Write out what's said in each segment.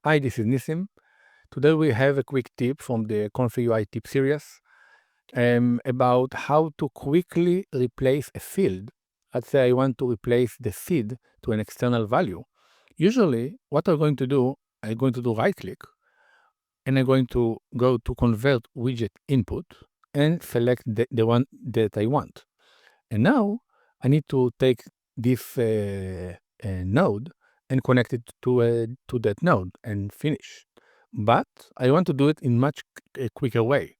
Hi, this is Nissim. Today we have a quick tip from the ComfyUI Tip series about how to quickly replace a field. Let's say I want to replace the seed to an external value. Usually, what I'm going to do right-click, and I'm going to go to Convert Widget Input and select the one that I want. And now I need to take this node and connect it to that node and finish. But I want to do it in much quicker way.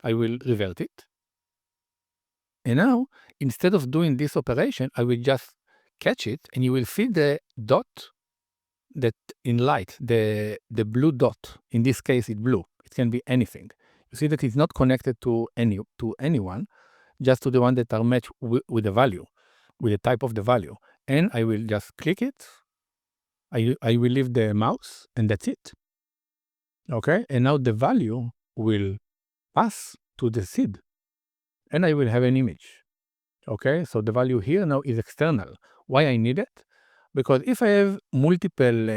I will revert it. And now, instead of doing this operation, I will just catch it, and you will see the dot that in light, the blue dot. In this case, it's blue. It can be anything. You see that it's not connected to anyone, just to the one that are matched with the value, with the type of the value. And I will just click it. I will leave the mouse, and that's it. Okay, and now the value will pass to the seed, and I will have an image. Okay, so the value here now is external. Why I need it? Because if I have multiple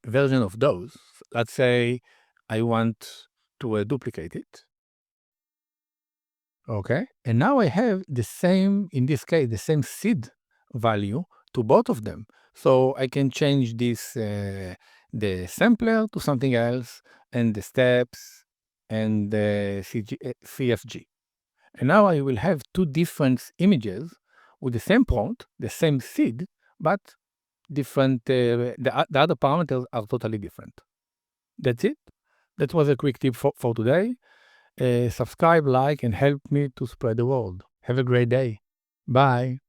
version of those, let's say I want to duplicate it. Okay, and now I have the same, in this case, the same seed value to both of them. So I can change this, the sampler to something else, and the steps, and the CFG. And now I will have two different images with the same prompt, the same seed, but different, the other parameters are totally different. That's it. That was a quick tip for today. Subscribe, like, and help me to spread the word. Have a great day. Bye.